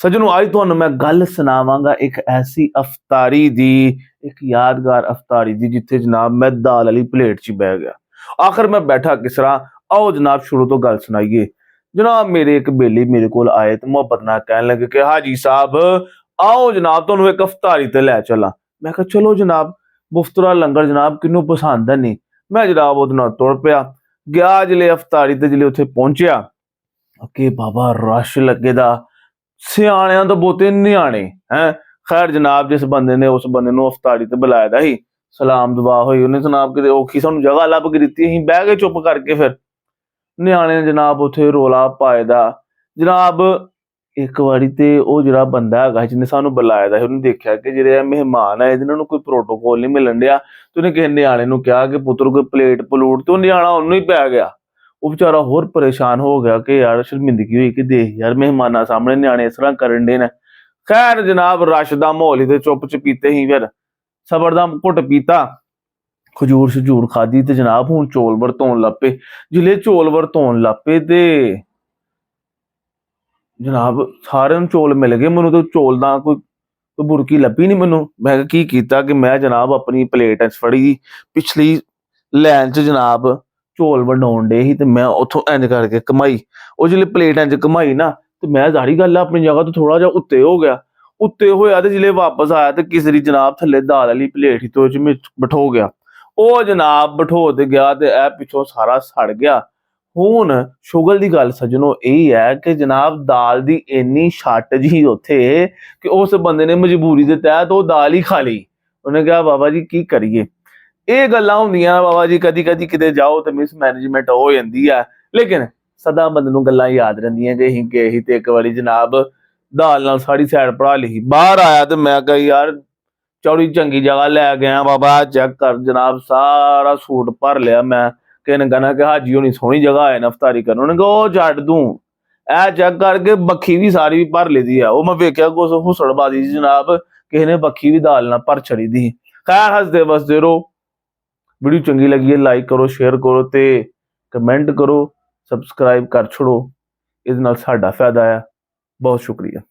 सज्जनों आज तुहानू मैं गल सुनावांगा एक ऐसी अफतारी दी, एक यादगार अफतारी दी जिथे जनाब मैं दाल वाली प्लेट च बह गया। आखिर मैं बैठा किस तरह, आओ जनाब शुरू तो गल सुनाइए। जनाब मेरे एक बेली मेरे को आए तो मुहब्बत नाल कहन लगे कि हाजी साहब आओ जनाब तुहानू एक अफतारी ते लै चला। मैं कहा चलो जनाब, मुफ्तरा लंगर जनाब किनू पसंद है नहीं। मैं जनाब उहदे नाल तुर पिया गया जिले अफतारी ते जिले उत्थे पहुंचिया कि बाबा रश लगे दा, सियाणियां तो बहुते न्याणे हैं। खैर जनाब जिस बंदे ने उस बंदे नूं अफतारी ते बुलाया दा ही, सलाम दुआ होई, उन्हें जनाब किते औखी सानू जगह लभ के दित्ती, असीं बह गए चुप करके। फिर न्याणे जनाब उत्थे रोला पाए दा जनाब। एक वारी ते ओ जिहड़ा बंदा हैगा जिन्हें सानू बुलाया दा ही, उन्हें देखिया कि जिहड़े मेहमान आए जिन्हां नूं कोई प्रोटोकॉल नहीं मिलन डिया, ते उन्हें किसी न्याणे नूं कहा कि पुत्तर कोई प्लेट पलूट, ते ओ न्याणा उन्नू ही पै गया। वो बेचारा होर परेशान हो गया कि यार शर्मिंदगी हुई कि देख यार मेहमाना सामने न्याणे इस तरह करन दे ने। खैर जनाब रश दा माहौल ही ते चुप चपीते ही फिर सबर दा घुट पीता, खजूर शजूर खाधी ते जनाब हुण चौल वरतौन लग पे। जिले चौल वरतौन लग पे ते जनाब सारे नूं चौल मिल गए, मैनूं तो चौल दा कोई बुरकी लभी नहीं मैनूं। मैं की कीता कि मैं जनाब अपनी प्लेट फड़ी पिछली लैन च जनाब चौल वंडाउण डे ही, ते मैं उथों इंज करके घमाई। ਉਹ जिले प्लेट इंज घमाई ना, ते मैं जाहिर गल है अपनी जगह तो थोड़ा जा उत्ते हो गया। उत्ते होया ते जिले वापस आया ते किसरी जनाब थल्ले दाल वाली प्लेट ही तो में बिठो गया। ਉਹ जनाब बिठो ते गया ते ए पिछों सारा सड़ गया। ਹੁਣ ਸ਼ੁਗਲ ਦੀ ਗੱਲ ਸੱਜਣੋ ਇਹ ਹੈ ਕਿ ਜਨਾਬ ਦਾਲ ਦੀ ਇੰਨੀ ਛੱਟ ਜੀ ਉੱਥੇ ਕਿ ਉਸ ਬੰਦੇ ਨੇ ਮਜਬੂਰੀ ਦੇ ਤਹਿਤ ਉਹ ਦਾਲ ਹੀ ਖਾ ਲਈ। ਉਹਨੇ ਕਿਹਾ ਬਾਬਾ ਜੀ ਕੀ ਕਰੀਏ। ਇਹ ਗੱਲਾਂ ਹੁੰਦੀਆਂ ਬਾਬਾ ਜੀ, ਕਦੀ ਕਦੀ ਕਿਤੇ ਜਾਓ ਤੇ ਮਿਸਮੈਨੇਜਮੈਂਟ ਹੋ ਜਾਂਦੀ ਆ, ਲੇਕਿਨ ਸਦਾ ਬੰਦੇ ਨੂੰ ਗੱਲਾਂ ਯਾਦ ਰਹਿੰਦੀਆਂ ਕਿ ਅਸੀਂ ਗਏ ਸੀ ਤੇ ਇੱਕ ਵਾਰੀ ਜਨਾਬ ਦਾਲ ਨਾਲ ਸਾਰੀ ਸਾਈਡ ਪੜਾ ਲਈ। ਬਾਹਰ ਆਇਆ ਤੇ ਮੈਂ ਕਿਹਾ ਯਾਰ ਚੌੜੀ ਚੰਗੀ ਜਗ੍ਹਾ ਲੈ ਗਿਆ ਬਾਬਾ, ਚੈੱਕ ਕਰ ਜਨਾਬ ਸਾਰਾ ਸੂਟ ਭਰ ਲਿਆ ਮੈਂ। ਕਿਸੇ ਨੇ ਕਹਿਣਾ ਕਿ ਹਾਜੀ ਹੋਣੀ ਸੋਹਣੀ ਜਗ੍ਹਾ ਹੈ ਨਫਤਾਰੀ ਕਰਨ, ਉਹਨੇ ਕਿਹਾ ਉਹ ਛੱਡ ਦੂੰ ਇਹ ਚੈੱਕ ਕਰਕੇ ਬੱਖੀ ਵੀ ਸਾਰੀ ਵੀ ਭਰ ਲਈ ਦੀ ਆ। ਉਹ ਮੈਂ ਵੇਖਿਆ ਕੁਛ ਹੁਸੜਬਾਜ਼ੀ ਜਨਾਬ ਕਿਸੇ ਨੇ ਬੱਖੀ ਵੀ ਦਾਲ ਨਾਲ ਭਰ ਛੜੀ ਦੀ। ਖੈਰ ਹੱਸਦੇ ਵਸਦੇ ਰਹੋ। वीडियो चंगी लगी है लाइक करो, शेयर करो ते कमेंट करो, सबसक्राइब कर छोड़ो, इस नाल साडा फायदा है। बहुत शुक्रिया।